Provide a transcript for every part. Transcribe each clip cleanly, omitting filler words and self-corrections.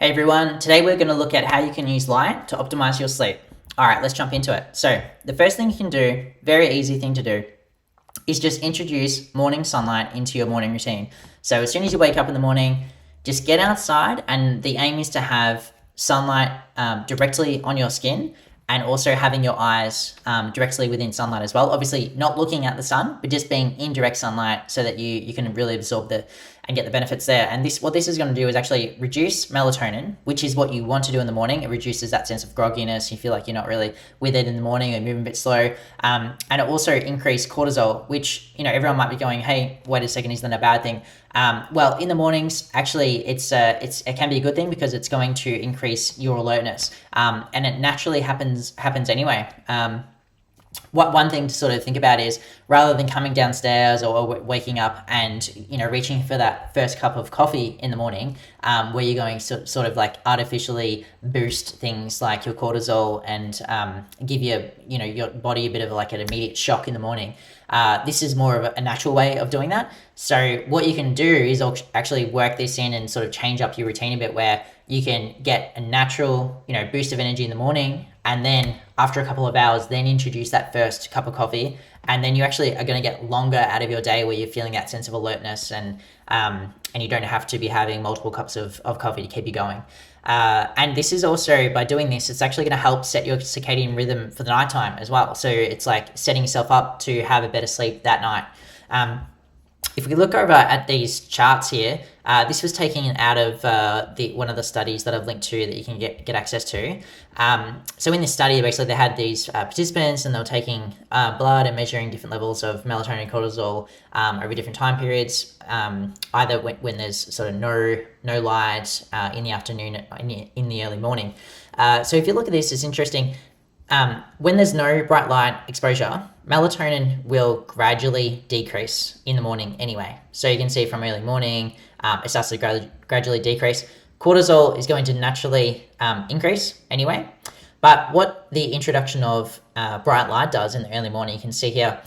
Hey everyone, today we're going to look at how you can use light to optimize your sleep. All right, let's jump into it. So the first thing you can do, very easy thing to do, is just introduce morning sunlight into your morning routine. So as soon as you wake up in the morning, just get outside, and the aim is to have sunlight directly on your skin, and also having your eyes directly within sunlight as well. Obviously not looking at the sun, but just being in direct sunlight so that you can really absorb and get the benefits there. And what this is going to do is actually reduce melatonin, which is what you want to do in the morning. It reduces that sense of grogginess. You feel like you're not really with it in the morning, or moving a bit slow. And it also increases cortisol, which, everyone might be going, hey, wait a second, isn't that a bad thing? Well, in the mornings, actually, it can be a good thing because it's going to increase your alertness, and it naturally happens anyway. One thing to sort of think about is, rather than coming downstairs or waking up and reaching for that first cup of coffee in the morning, where you're going to sort of like artificially boost things like your cortisol and give your body a bit of like an immediate shock in the morning. This is more of a natural way of doing that. So what you can do is actually work this in and sort of change up your routine a bit, where you can get a natural boost of energy in the morning, and then after a couple of hours, then introduce that first cup of coffee, and then you actually are going to get longer out of your day where you're feeling that sense of alertness, and you don't have to be having multiple cups of coffee to keep you going. And this is also, by doing this, it's actually going to help set your circadian rhythm for the nighttime as well. So it's like setting yourself up to have a better sleep that night. If we look over at these charts here, this was taken out of one of the studies that I've linked to that you can get access to. So in this study, basically they had these participants, and they were taking blood and measuring different levels of melatonin and cortisol over different time periods, either when there's sort of no light in the afternoon, in the early morning. So if you look at this, it's interesting. When there's no bright light exposure, melatonin will gradually decrease in the morning anyway. So you can see from early morning, it starts to gradually decrease. Cortisol is going to naturally increase anyway. But what the introduction of bright light does in the early morning, you can see here,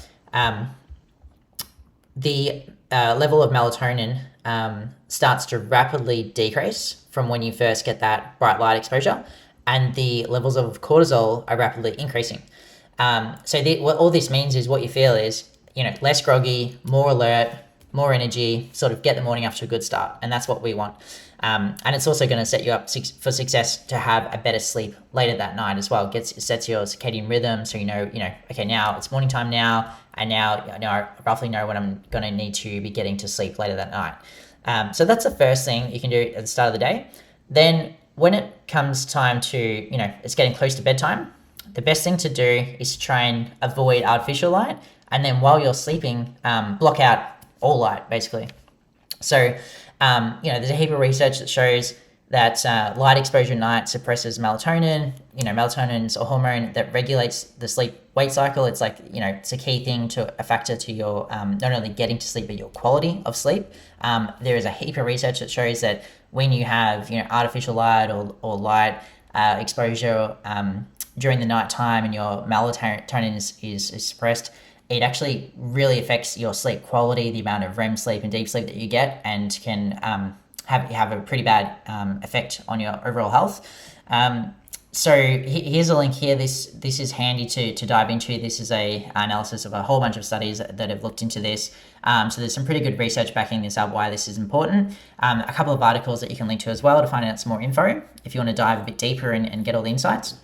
the level of melatonin starts to rapidly decrease from when you first get that bright light exposure, and the levels of cortisol are rapidly increasing. So what all this means is, what you feel is, less groggy, more alert, more energy, sort of get the morning off to a good start. And that's what we want. And it's also going to set you up for success to have a better sleep later that night as well. Sets your circadian rhythm, so okay, now it's morning time now, and now I roughly know when I'm going to need to be getting to sleep later that night. So that's the first thing you can do at the start of the day. Then when it comes time to, it's getting close to bedtime, the best thing to do is to try and avoid artificial light. And then while you're sleeping, block out all light, basically. So, there's a heap of research that shows that light exposure at night suppresses melatonin. Melatonin's a hormone that regulates the sleep-wake cycle. It's like, it's a key thing, a factor to your not only getting to sleep, but your quality of sleep. There is a heap of research that shows that when you have, artificial light or light exposure during the night time, and your melatonin is suppressed, it actually really affects your sleep quality, the amount of REM sleep and deep sleep that you get, and can have a pretty bad effect on your overall health. So here's a link here. This is handy to dive into. This is a analysis of a whole bunch of studies that have looked into this. So there's some pretty good research backing this up, why this is important. A couple of articles that you can link to as well to find out some more info if you want to dive a bit deeper and get all the insights.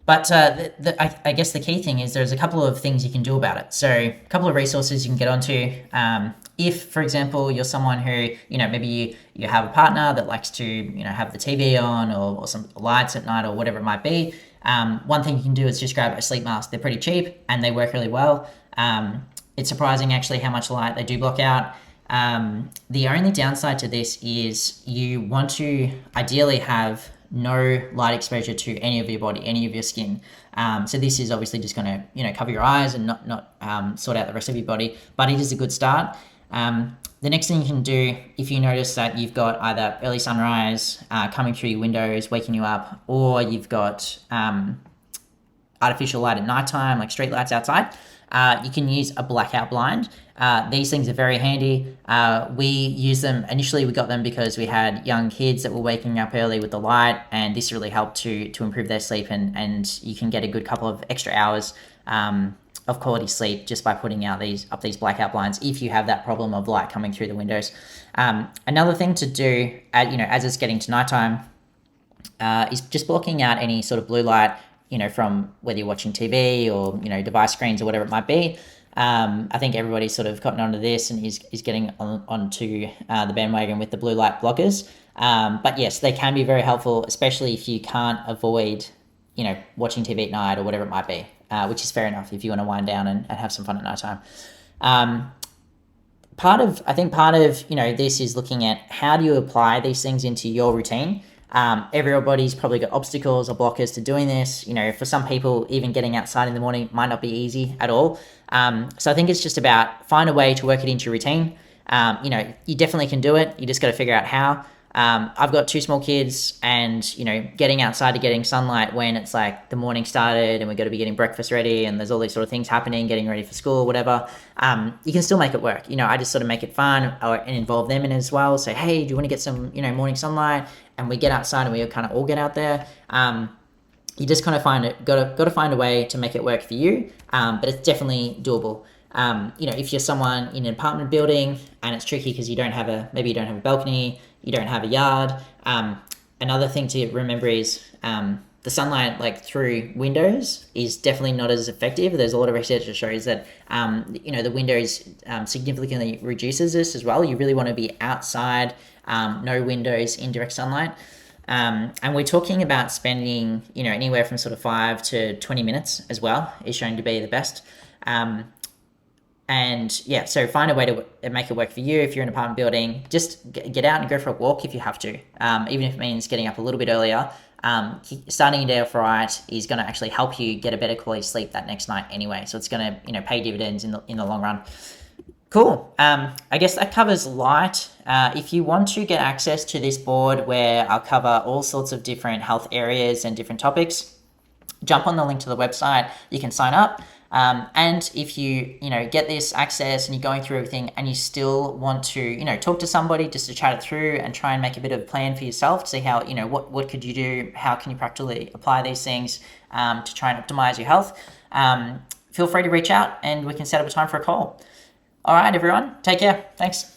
But I guess the key thing is, there's a couple of things you can do about it. So a couple of resources you can get onto. If, for example, you're someone who, maybe you have a partner that likes to, have the TV on or some lights at night or whatever it might be, one thing you can do is just grab a sleep mask. They're pretty cheap and they work really well. It's surprising actually how much light they do block out. The only downside to this is you want to ideally have no light exposure to any of your body, any of your skin. So this is obviously just going to, cover your eyes and not sort out the rest of your body, but it is a good start. The next thing you can do, if you notice that you've got either early sunrise coming through your windows, waking you up, or you've got artificial light at nighttime, like street lights outside, you can use a blackout blind. These things are very handy. We use them, initially we got them because we had young kids that were waking up early with the light, and this really helped to improve their sleep, and you can get a good couple of extra hours of quality sleep just by putting out these blackout blinds if you have that problem of light coming through the windows. Another thing to do, as it's getting to nighttime, is just blocking out any sort of blue light, from whether you're watching TV or, device screens or whatever it might be. I think everybody's sort of gotten onto this and is getting onto the bandwagon with the blue light blockers. But yes, they can be very helpful, especially if you can't avoid, watching TV at night or whatever it might be, which is fair enough if you want to wind down and have some fun at nighttime. Part of this is looking at how do you apply these things into your routine. Everybody's probably got obstacles or blockers to doing this. For some people, even getting outside in the morning might not be easy at all. So I think it's just about find a way to work it into your routine. You definitely can do it. You just got to figure out how. I've got 2 small kids, and getting outside to getting sunlight when it's like the morning started and we've got to be getting breakfast ready and there's all these sort of things happening, getting ready for school, whatever. You can still make it work. I just sort of make it fun and involve them in it as well. Say, hey, do you want to get some morning sunlight? And we get outside and we kind of all get out there. You just kind of got to find a way to make it work for you, but it's definitely doable. If you're someone in an apartment building and it's tricky because maybe you don't have a balcony, you don't have a yard. Another thing to remember is the sunlight through windows is definitely not as effective. There's a lot of research that shows that the windows significantly reduces this as well. You really want to be outside, no windows, indirect sunlight. And we're talking about spending anywhere from sort of 5 to 20 minutes as well is shown to be the best. So find a way to make it work for you. If you're in an apartment building, just get out and go for a walk if you have to. Even if it means getting up a little bit earlier, starting your day off right is going to actually help you get a better quality sleep that next night anyway. So it's going to pay dividends in the long run. Cool. I guess that covers light. If you want to get access to this board where I'll cover all sorts of different health areas and different topics, jump on the link to the website. You can sign up. And if you get this access and you're going through everything and you still want to talk to somebody just to chat it through and try and make a bit of a plan for yourself to see how what could you do, how can you practically apply these things to try and optimize your health, feel free to reach out and we can set up a time for a call. All right, everyone, take care. Thanks.